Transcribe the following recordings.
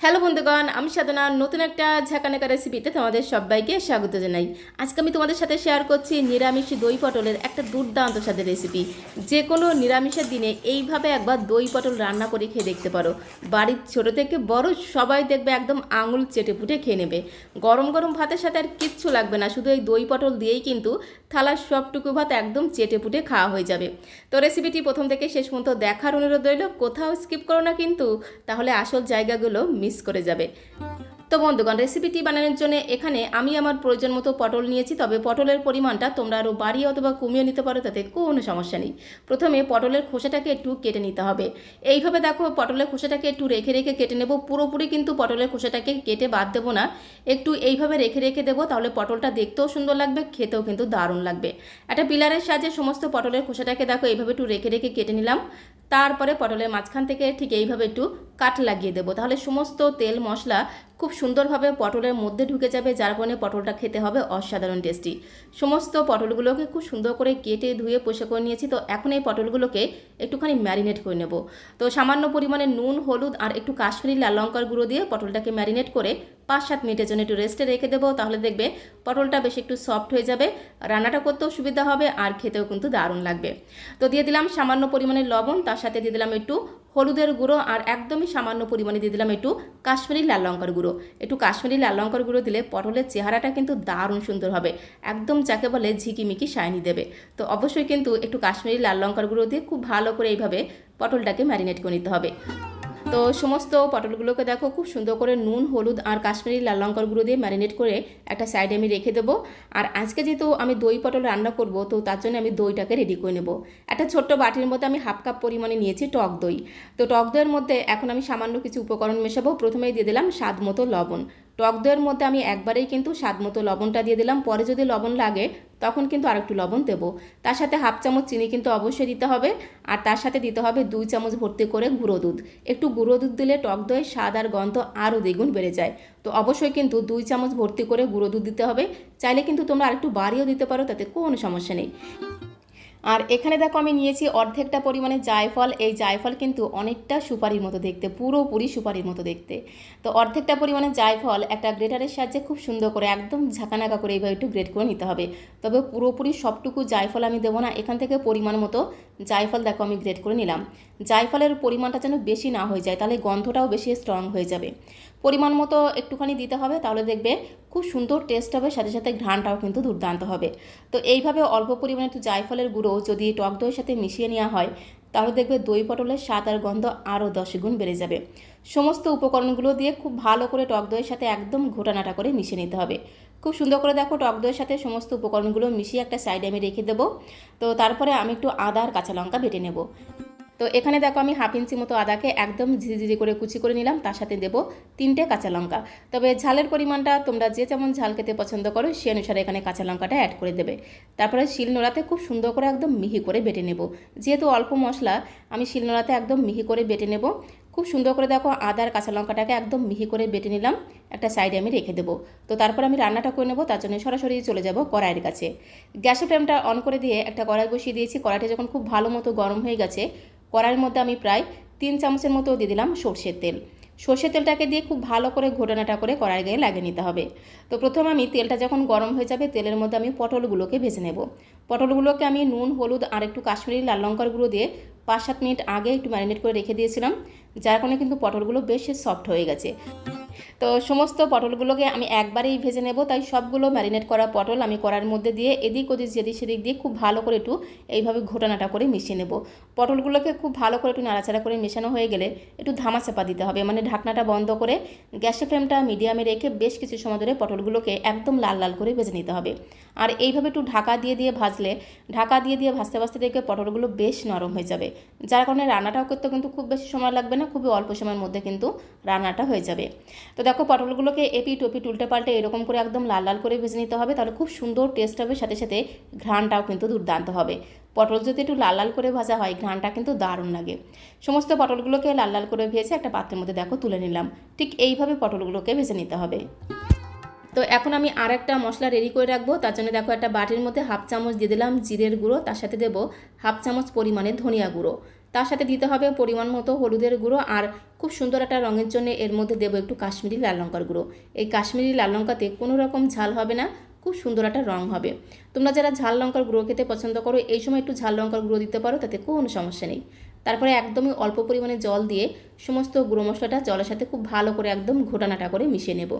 Hello বন্ধুগণ, আমি সাধনা নতুন একটা ঝাঁকানাকা রেসিপিতে তোমাদের সবাইকে স্বাগত জানাই। আজকে আমি তোমাদের সাথে শেয়ার করছি নিরামিষী দই পটলের একটা দুর্দান্ত স্বাদের রেসিপি। যে কোনো নিরামিষের দিনে এইভাবে একবার দই পটল রান্না করে খেয়ে দেখতে পারো। বাড়ির ছোট থেকে বড় সবাই দেখবে একদম আঙুল চেটে পুটে খেয়ে নেবে। গরম গরম ভাতের সাথে আর কিচ্ছু লাগবে না, শুধু এই দই পটল দিয়েই কিন্তু থালার সবটুকু ভাত একদম চেটে পুটে খাওয়া হয়ে যাবে। তো রেসিপিটি প্রথম থেকে শেষ পর্যন্ত দেখার অনুরোধ রইল, কোথাও স্কিপ করো না কিন্তু, তাহলে আসল জায়গাগুলো মিস করে যাবে। তো বন্ধুগণ, রেসিপিটি বানানোর জন্য এখানে আমি আমার প্রয়োজন মতো পটল নিয়েছি, তবে পটলের পরিমাণটা তোমরা আরও বাড়িয়ে অথবা কমিয়ে নিতে পারো, তাতে কোনো সমস্যা নেই। প্রথমে পটলের খোসাটাকে একটু কেটে নিতে হবে। এইভাবে দেখো, পটলের খোসাটাকে একটু রেখে রেখে কেটে নেব। পুরোপুরি কিন্তু পটলের খোসাটাকে কেটে বাদ দেবো না, একটু এইভাবে রেখে রেখে দেবো, তাহলে পটলটা দেখতেও সুন্দর লাগবে, খেতেও কিন্তু দারুণ লাগবে। একটা পিলারের সাহায্যে সমস্ত পটলের খোসাটাকে দেখো এইভাবে একটু রেখে রেখে কেটে নিলাম। তারপরে পটলের মাঝখান থেকে ঠিক এইভাবে একটু কাট লাগিয়ে দেবো, তাহলে সমস্ত তেল মশলা খুব সুন্দরভাবে পটলের মধ্যে ঢুকে যাবে, যার কারণে পটলটা খেতে হবে অসাধারণ টেস্টি। সমস্ত পটলগুলোকে খুব সুন্দর করে কেটে ধুয়ে পরিষ্কার করে নিয়েছি। তো এখন এই পটলগুলোকে একটুখানি ম্যারিনেট করে নেব। তো সামান্য পরিমাণে নুন, হলুদ আর একটু কাশ্মীরি লাল লঙ্কার গুঁড়ো দিয়ে পটলটাকে ম্যারিনেট করে 5-7 মিনিটের জন্য একটু রেস্টে রেখে দেবো, তাহলে দেখবে পটলটা বেশ একটু সফট হয়ে যাবে, রান্নাটা করতেও সুবিধা হবে আর খেতেও কিন্তু দারুণ লাগবে। তো দিয়ে দিলাম সামান্য পরিমাণে লবণ, তার সাথে দিয়ে দিলাম একটু হলুদের গুঁড়ো আর একদমই সামান্য পরিমাণে দিয়ে দিলাম একটু কাশ্মীরি লাল লঙ্কার গুঁড়ো। একটু কাশ্মীরি লাল লঙ্কার গুঁড়ো দিলে পটলের চেহারাটা কিন্তু দারুণ সুন্দর হবে, একদম যাকে বলে ঝিকিমিকি শাইনি দেবে। তো অবশ্যই কিন্তু একটু কাশ্মীরি লাল লঙ্কার গুঁড়ো দিয়ে খুব ভালো করে এইভাবে পটলটাকে ম্যারিনেট করে নিতে হবে। তো সমস্ত পটলগুলোকে দেখো খুব সুন্দর করে নুন, হলুদ আর কাশ্মীরি লাল লঙ্কার গুঁড়ো দিয়ে ম্যারিনেট করে একটা সাইডে আমি রেখে দেবো। আর আজকে যেহেতু আমি দই পটল রান্না করব, তো তার জন্য আমি দইটাকে রেডি করে নেব। একটা ছোট্ট বাটির মধ্যে আমি 1/2 কাপ পরিমাণে নিয়েছি টক দই। তো টক দইয়ের মধ্যে এখন আমি সামান্য কিছু উপকরণ মেশাবো। প্রথমেই দিয়ে দিলাম স্বাদ মতো লবণ। টক দইয়ের মধ্যে আমি একবারেই কিন্তু স্বাদ মতো লবণটা দিয়ে দিলাম, পরে যদি লবণ লাগে তখন কিন্তু আরেকটু লবণ দেবো। তার সাথে 1/2 চামচ চিনি কিন্তু অবশ্যই দিতে হবে, আর তার সাথে দিতে হবে 2 চামচ ভর্তি করে গুঁড়ো দুধ। একটু গুঁড়ো দুধ দিলে টক দইয়ের স্বাদ আর গন্ধ আরও দ্বিগুণ বেড়ে যায়। তো অবশ্যই কিন্তু 2 চামচ ভর্তি করে গুঁড়ো দুধ দিতে হবে, চাইলে কিন্তু তোমরা আরেকটু বাড়িয়েও দিতে পারো, তাতে কোনো সমস্যা নেই। আর এখানে দেখো আমি নিয়েছি অর্ধেকটা পরিমাণে জায়ফল। এই জায়ফল কিন্তু অনেকটা সুপারির মতো দেখতে, পুরোপুরি সুপারির মতো দেখতে। তো অর্ধেকটা পরিমাণে জায়ফল একটা গ্রেটারের সাহায্যে খুব সুন্দর করে একদম ঝাঁকানাকা করে এইভাবে একটু গ্রেট করে নিতে হবে। তবে পুরোপুরি সবটুকু জায়ফল আমি দেবো না, এখান থেকে পরিমাণ মতো জায়ফল দেখো আমি গ্রেট করে নিলাম। জায়ফলের পরিমাণটা যেন বেশি না হয়ে যায়, তাহলে গন্ধটাও বেশি স্ট্রং হয়ে যাবে। পরিমাণ মতো একটুখানি দিতে হবে, তাহলে দেখবে খুব সুন্দর টেস্ট হবে, সাথে সাথে ঘ্রাণটাও কিন্তু দুর্দান্ত হবে। তো এইভাবে অল্প পরিমাণে একটু জায়ফলের গুঁড়ো যদি টক দইয়ের সাথে মিশিয়ে নেওয়া হয়, তাহলে দেখবে দই পটলের স্বাদ আর গন্ধ আরও 10 গুণ বেড়ে যাবে। সমস্ত উপকরণগুলো দিয়ে খুব ভালো করে টক দইয়ের সাথে একদম ঘোটানাটা করে মিশিয়ে নিতে হবে। খুব সুন্দর করে দেখো টক দইয়ের সাথে সমস্ত উপকরণগুলো মিশিয়ে একটা সাইডে আমি রেখে দেবো। তো তারপরে আমি একটু আদা আর কাঁচা লঙ্কা বেটে নেব। তো এখানে দেখো আমি 1/2 ইঞ্চি মতো আদাকে একদম ঝিরিঝিরি করে কুচি করে নিলাম, তার সাথে দেবো 3টে কাঁচা লঙ্কা। তবে ঝালের পরিমাণটা তোমরা যে যেমন ঝাল খেতে পছন্দ করো সে অনুসারে এখানে কাঁচা লঙ্কাটা অ্যাড করে দেবে। তারপরে শিলনোড়াতে খুব সুন্দর করে একদম মিহি করে বেটে নেব। যেহেতু অল্প মশলা, আমি শিলনোড়াতে একদম মিহি করে বেটে নেব। খুব সুন্দর করে দেখো আদা আর কাঁচা লঙ্কাটাকে একদম মিহি করে বেটে নিলাম, একটা সাইডে আমি রেখে দেবো। তো তারপর আমি রান্নাটা করে নেবো, তার জন্য সরাসরি চলে যাব কড়াইয়ের কাছে। গ্যাসের ফ্লেমটা অন করে দিয়ে একটা কড়াই বসিয়ে দিয়েছি। কড়াইটা যখন খুব ভালো মতো গরম হয়ে গেছে, কড়াইয়ের মধ্যে আমি প্রায় 3 চামচের মতো দিয়ে দিলাম সর্ষের তেল। সর্ষের তেলটাকে দিয়ে খুব ভালো করে ঘোটানাটা করে কড়াইয়ের গায়ে লাগিয়ে নিতে হবে। তো প্রথমে আমি তেলটা যখন গরম হয়ে যাবে, তেলের মধ্যে আমি পটলগুলোকে ভেজে নেব। পটলগুলোকে আমি নুন, হলুদ আর একটু কাশ্মীরি লাল লঙ্কার গুঁড়ো দিয়ে 5-7 মিনিট আগে একটু ম্যারিনেট করে রেখে দিয়েছিলাম, যার কারণে কিন্তু পটলগুলো বেশ সফট হয়ে গেছে। তো সমস্ত পটলগুলোকে আমি একবারেই ভেজে নেব, তাই সবগুলো ম্যারিনেট করা পটল আমি কড়াইয়ের মধ্যে দিয়ে এদিক ওদিক যেদিক সেদিক দিয়ে খুব ভালো করে একটু এইভাবে ঘোটানাটা করে মিশিয়ে নেব। পটলগুলোকে খুব ভালো করে একটু নাড়াচাড়া করে মেশানো হয়ে গেলে একটু ধামা চাপা দিতে হবে, মানে ঢাকনাটা বন্ধ করে গ্যাসের ফ্লেমটা মিডিয়ামে রেখে বেশ কিছু সময় ধরে পটলগুলোকে একদম লাল লাল করে ভেজে নিতে হবে। আর এইভাবে একটু ঢাকা দিয়ে দিয়ে ভাজলে, ঢাকা দিয়ে দিয়ে ভাজতে ভাজতে দেখবে পটলগুলো বেশ নরম হয়ে যাবে, যার কারণে রান্নাটাও করতে কিন্তু খুব বেশি সময় লাগবে না, খুবই অল্প সময়ের মধ্যে কিন্তু রান্নাটা হয়ে যাবে। তো দেখো পটলগুলোকে এপিট ওপিট উল্টে পাল্টে এরকম করে একদম লাল লাল করে ভেজে নিতে হবে, তাহলে খুব সুন্দর টেস্ট হবে, সাথে সাথে ঘ্রাণটাও কিন্তু দুর্দান্ত হবে। পটল যদি একটু লাল লাল করে ভাজা হয়, ঘ্রাণটা কিন্তু দারুণ লাগে। সমস্ত পটলগুলোকে লাল লাল করে ভেজে একটা পাত্রের মধ্যে দেখো তুলে নিলাম। ঠিক এইভাবে পটলগুলোকে ভেজে নিতে হবে। তো এখন আমি আর একটা মশলা রেডি করে রাখবো, তার জন্য দেখো একটা বাটির মধ্যে 1/2 চামচ দিয়ে দিলাম জিরের গুঁড়ো, তার সাথে দেবো 1/2 চামচ পরিমাণে ধনিয়া গুঁড়ো, তার সাথে দিতে হবে পরিমাণ মতো হলুদের গুঁড়ো, আর খুব সুন্দর একটা রঙের জন্য এর মধ্যে দেবো একটু কাশ্মীরি লাল লঙ্কার গুঁড়ো। এই কাশ্মীরি লাল লঙ্কাতে কোনো রকম ঝাল হবে না, খুব সুন্দর একটা রঙ হবে। তোমরা যারা ঝাল লঙ্কার গুঁড়ো খেতে পছন্দ করো এই সময় একটু ঝাল লঙ্কার গুঁড়ো দিতে পারো, তাতে কোনো সমস্যা নেই। তারপরে একদমই অল্প পরিমাণে জল দিয়ে সমস্ত গুঁড়ো মশলাটা জলের সাথে খুব ভালো করে একদম ঘোটানাটা করে মিশিয়ে নেব।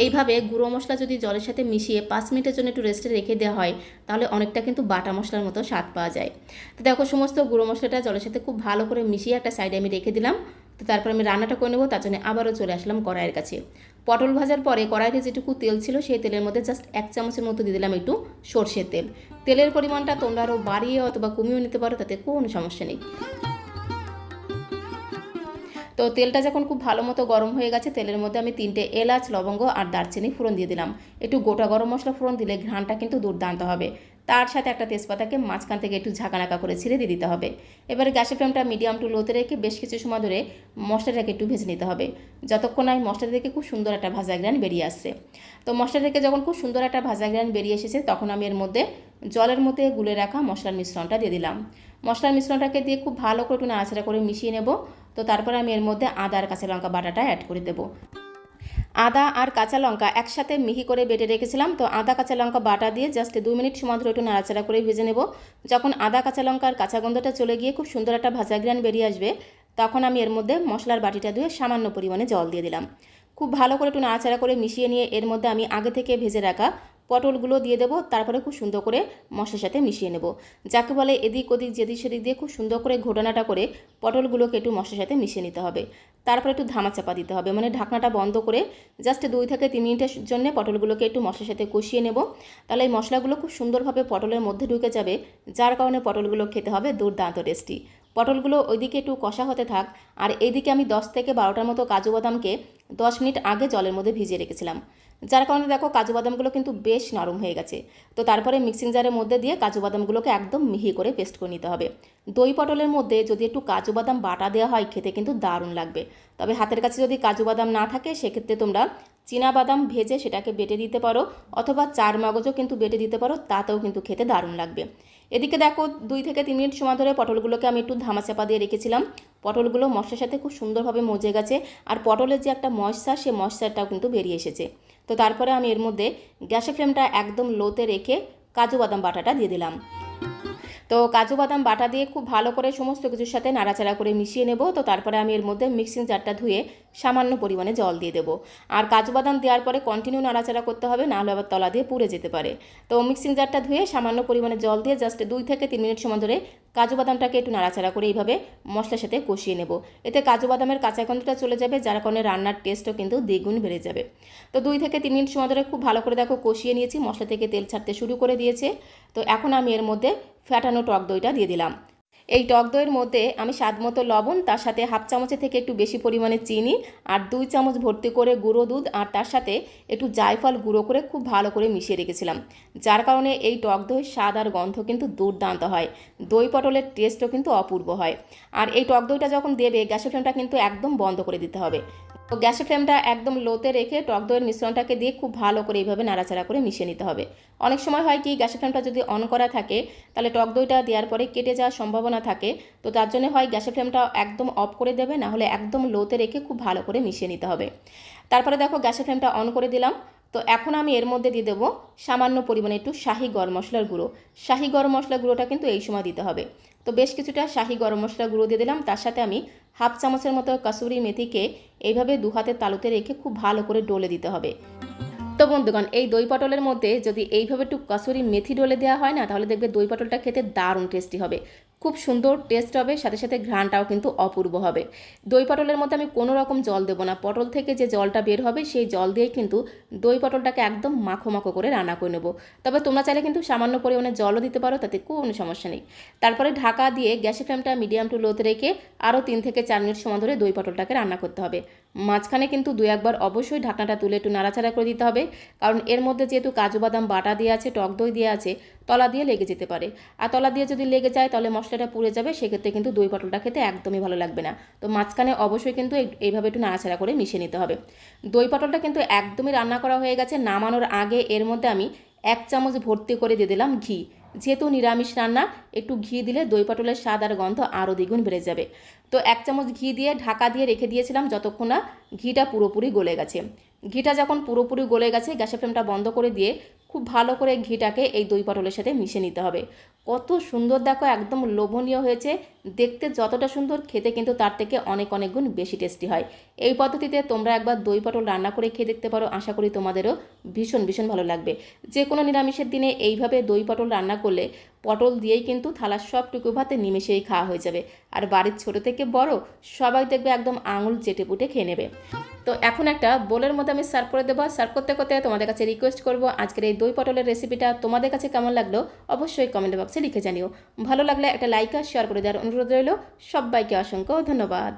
এইভাবে গুঁড়ো মশলা যদি জলের সাথে মিশিয়ে 5 মিনিটের জন্য একটু রেস্টে রেখে দেওয়া হয় তাহলে অনেকটা কিন্তু বাটা মশলার মতো স্বাদ পাওয়া যায়। তো দেখো সমস্ত গুঁড়ো মশলাটা জলের সাথে খুব ভালো করে মিশিয়ে একটা সাইডে আমি রেখে দিলাম। তো তারপর আমি রান্নাটা করে নেবো, তার জন্য আবারও চলে আসলাম কড়াইয়ের কাছে। পটল ভাজার পরে কড়াইতে যেটুকু তেল ছিল সেই তেলের মধ্যে জাস্ট 1 চামচের মতো দিয়ে দিলাম একটু সর্ষের তেল। তেলের পরিমাণটা তোমরা আরও বাড়িয়ে অথবা কমিয়েও নিতে পারো, তাতে কোনো সমস্যা নেই। তো তেলটা যখন খুব ভালো মতো গরম হয়ে গেছে তেলের মধ্যে আমি 3টে এলাচ, লবঙ্গ আর দারচিনি ফোড়ন দিয়ে দিলাম। একটু গোটা গরম মশলা ফোড়ন দিলে ঘ্রাণটা কিন্তু দুর্দান্ত হবে। তার সাথে একটা তেজপাতাকে মাঝখান থেকে একটু ঝাঁকানাকা করে ছিঁড়ে দিয়ে দিতে হবে। এবারে গ্যাসের ফ্লেমটা মিডিয়াম টু লোতে রেখে বেশ কিছু সময় ধরে মশলাটাকে একটু ভেজে নিতে হবে, যতক্ষণ না মশলা থেকে খুব সুন্দর একটা ভাজা গ্রান বেরিয়ে আসছে। তো মশলা থেকে যখন খুব সুন্দর একটা ভাজা গ্রান বেরিয়ে এসেছে তখন আমি এর মধ্যে জলের মধ্যে গুলে রাখা মশলার মিশ্রণটা দিয়ে দিলাম। মশলার মিশ্রণটাকে দিয়ে খুব ভালো করে একটু নাড়াচাড়া করে মিশিয়ে নেব। তো তারপরে আমি এর মধ্যে আদা আর কাঁচা লঙ্কা বাটাটা অ্যাড করে দেবো। আদা আর কাঁচা লঙ্কা একসাথে মিহি করে বেটে রেখেছিলাম। তো আদা কাঁচা লঙ্কা বাটা দিয়ে জাস্ট 2 মিনিট সময় ধরে একটু নাড়াচাড়া করে ভেজে নেব। যখন আদা কাঁচা লঙ্কার কাঁচা গন্ধটা চলে গিয়ে খুব সুন্দর একটা ভাজা গ্রান বেরিয়ে আসবে তখন আমি এর মধ্যে মশলার বাটিটা ধুয়ে সামান্য পরিমাণে জল দিয়ে দিলাম। খুব ভালো করে একটু নাড়াচাড়া করে মিশিয়ে নিয়ে এর মধ্যে আমি আগে থেকে ভেজে রাখা পটলগুলো দিয়ে দেবো। তারপরে খুব সুন্দর করে মশলার সাথে মিশিয়ে নেব, যাকে বলে এদিক ওদিক যেদিক সেদিক দিয়ে খুব সুন্দর করে ঘোটানাটা করে পটলগুলোকে একটু মশলার সাথে মিশিয়ে নিতে হবে। তারপরে একটু ধামাচাপা দিতে হবে, মানে ঢাকনাটা বন্ধ করে জাস্ট 2 থেকে 3 মিনিটের জন্য পটলগুলোকে একটু মশলার সাথে কষিয়ে নেব। তাহলে এই মশলাগুলো খুব সুন্দরভাবে পটলের মধ্যে ঢুকে যাবে, যার কারণে পটলগুলো খেতে হবে দুর্দান্ত টেস্টি। পটলগুলো ওইদিকে একটু কষা হতে থাক, আর এইদিকে আমি 10 থেকে 12টার মতো কাজু বাদামকে 10 মিনিট আগে জলের মধ্যে ভিজিয়ে রেখেছিলাম, যার কারণে দেখো কাজু বাদামগুলো কিন্তু বেশ নরম হয়ে গেছে। তো তারপরে মিক্সিং জারের মধ্যে দিয়ে কাজু বাদামগুলোকে একদম মিহি করে পেস্ট করে নিতে হবে। দই পটলের মধ্যে যদি একটু কাজু বাদাম বাটা দেওয়া হয় খেতে কিন্তু দারুণ লাগবে। তবে হাতের কাছে যদি কাজু বাদাম না থাকে সেক্ষেত্রে তোমরা চীনা বাদাম ভেজে সেটাকে বেটে দিতে পারো, অথবা চার মগজও কিন্তু বেটে দিতে পারো, তাতেও কিন্তু খেতে দারুণ লাগবে। এদিকে দেখো 2 থেকে 3 মিনিট সময় ধরে পটলগুলোকে আমি একটু ধামাচাপা দিয়ে রেখেছিলাম। পটলগুলো মশলার সাথে খুব সুন্দরভাবে মজে গেছে, আর পটলের যে একটা ময়েশ্চার সেই ময়েশ্চারটাও কিন্তু বেরিয়ে এসেছে। তো তারপরে আমি এর মধ্যে গ্যাসের ফ্লেমটা একদম লোতে রেখে কাজু বাদাম বাটাটা দিয়ে দিলাম। তো কাজু বাদাম বাটা দিয়ে খুব ভালো করে সমস্ত কিছুর সাথে নাড়াচাড়া করে মিশিয়ে নেব। তো তারপরে আমি এর মধ্যে মিক্সিং জারটা ধুয়ে সামান্য পরিমাণে জল দিয়ে দেবো। আর কাজু বাদাম দেওয়ার পরে কন্টিনিউ নাড়াচাড়া করতে হবে, নাহলে আবার তলা দিয়ে পুড়ে যেতে পারে। তো মিক্সিং জারটা ধুয়ে সামান্য পরিমাণে জল দিয়ে জাস্ট 2 থেকে 3 মিনিট সময় ধরে কাজু বাদামটাকে একটু নাড়াচাড়া করে এইভাবে মশলার সাথে কষিয়ে নেব। এতে কাজু বাদামের কাঁচা গন্ধটা চলে যাবে, যার কারণে রান্নার টেস্টও কিন্তু দ্বিগুণ বেড়ে যাবে। তো 2 থেকে 3 মিনিট সময় ধরে খুব ভালো করে দেখো কষিয়ে নিয়েছি, মশলা থেকে তেল ছাড়তে শুরু করে দিয়েছে। তো এখন আমি এর মধ্যে ফ্যাটানো টক দইটা দিয়ে দিলাম। এই টক দইয়ের মধ্যে আমি স্বাদ মতো লবণ, তার সাথে হাফ চামচের থেকে একটু বেশি পরিমাণে চিনি আর 2 চামচ ভর্তি করে গুঁড়ো দুধ, আর তার সাথে একটু জায়ফল গুঁড়ো করে খুব ভালো করে মিশিয়ে রেখেছিলাম, যার কারণে এই টক দইয়ের স্বাদ আর গন্ধ কিন্তু দুর্দান্ত হয়। দই পটলের টেস্টও কিন্তু অপূর্ব হয়। আর এই টক দইটা যখন দেবে গ্যাসের ফ্লেমটা কিন্তু একদম বন্ধ করে দিতে হবে। তো গ্যাসের ফ্লেমটা একদম লোতে রেখে টক দইয়ের মিশ্রণটাকে দিয়ে খুব ভালো করে এইভাবে নাড়াচাড়া করে মিশিয়ে নিতে হবে। অনেক সময় হয় কি গ্যাসের ফ্লেমটা যদি অন করা থাকে তাহলে টক দইটা দেওয়ার পরে কেটে যাওয়ার সম্ভাবনা থাকে। তো তার জন্য হয় গ্যাসের ফ্লেমটা একদম অফ করে দেবে, না হলে একদম লোতে রেখে খুব ভালো করে মিশিয়ে নিতে হবে। তারপরে দেখো গ্যাসের ফ্লেমটা অন করে দিলাম। তো এখন আমি এর মধ্যে দিয়ে দেবো সামান্য পরিমাণে একটু শাহি গরম মশলার গুঁড়ো। শাহি গরম মশলার গুঁড়োটা কিন্তু এই সময় দিতে হবে। তো বেশ কিছুটা শাহি গরম মশলার গুঁড়ো দিয়ে দিলাম, তার সাথে আমি হাফ চামচের মতো কাসুরি মেথিকে এইভাবে 2 হাতের তালুতে রেখে খুব ভালো করে ডলে দিতে হবে। তো বন্ধুগণ, এই দই পটলের মধ্যে যদি এইভাবে একটু কাসুরি মেথি ডলে দেওয়া হয় না, তাহলে দেখবে দই পটলটা খেতে দারুণ টেস্টি হবে, খুব সুন্দর টেস্ট হবে, সাথে সাথে ঘ্রাণটাও কিন্তু অপূর্ব হবে। দই পটলের মধ্যে আমি কোনো রকম জল দেবো না, পটল থেকে যে জলটা বের হবে সেই জল দিয়েই কিন্তু দই পটলটাকে একদম মাখো মাখো করে রান্না করে নেব। তবে তোমরা চাইলে কিন্তু সামান্য পরিমাণে জলও দিতে পারো, তাতে কোনো সমস্যা নেই। তারপরে ঢাকা দিয়ে গ্যাসের ফ্লেমটা মিডিয়াম টু লোতে রেখে আরও 3 থেকে 4 মিনিট সময় ধরে দই পটলটাকে রান্না করতে হবে। মাঝখানে কিন্তু 2-1 বার অবশ্যই ঢাকনাটা তুলে একটু নাড়াচাড়া করে দিতে হবে, কারণ এর মধ্যে যেহেতু কাজু বাদাম বাটা দিয়ে আছে, টক দই দিয়ে আছে, তলা দিয়ে লেগে যেতে পারে। আর তলা দিয়ে যদি লেগে যায় তাহলে মশলাটা পুড়ে যাবে, সেক্ষেত্রে কিন্তু দই পটলটা খেতে একদমই ভালো লাগবে না। তো মাঝখানে অবশ্যই কিন্তু এইভাবে একটু নাড়াচাড়া করে মিশিয়ে নিতে হবে। দই পটলটা কিন্তু একদমই রান্না করা হয়ে গেছে। নামানোর আগে এর মধ্যে আমি 1 চামচ ভর্তি করে দিয়ে দিলাম ঘি। যেহেতু নিরামিষ রান্না, একটু ঘি দিলে দই পটলের স্বাদ আর গন্ধ আরও দ্বিগুণ বেড়ে যাবে। তো 1 চামচ ঘি দিয়ে ঢাকা দিয়ে রেখে দিয়েছিলাম যতক্ষণ না ঘিটা পুরোপুরি গলে গেছে। ঘিটা যখন পুরোপুরি গলে গেছে, গ্যাসের ফ্লেমটা বন্ধ করে দিয়ে খুব ভালো করে ঘিটাকে এই দই পটলের সাথে মিশিয়ে নিতে হবে। কত সুন্দর দেখো, একদম লোভনীয় হয়েছে। দেখতে যতটা সুন্দর, খেতে কিন্তু তার থেকে অনেক অনেক গুণ বেশি টেস্টি হয়। এই পদ্ধতিতে তোমরা একবার দই পটল রান্না করে খেয়ে দেখতে পারো, আশা করি তোমাদেরও ভীষণ ভীষণ ভালো লাগবে। যে কোনো নিরামিষের দিনে এইভাবে দই পটল রান্না করলে পটল দিয়েই কিন্তু থালার সবটুকু ভাতে নিমেষেই খাওয়া হয়ে যাবে। আর বাড়ির ছোট থেকে বড় সবাই দেখবে একদম আঙুল চেটে পুটে খেয়ে নেবে। তো এখন একটা বোলের মধ্যে আমি সার্ভ করে দেবো। সার্ভ করতে করতে তোমাদের কাছে রিকোয়েস্ট করবো, আজকের এই দই পটলের রেসিপিটা তোমাদের কাছে কেমন লাগলো অবশ্যই কমেন্ট বক্সে লিখে জানিও। ভালো লাগলে একটা লাইক আর শেয়ার করে দেওয়ার অনুরোধ রইল। সবাইকে অসংখ্য ধন্যবাদ।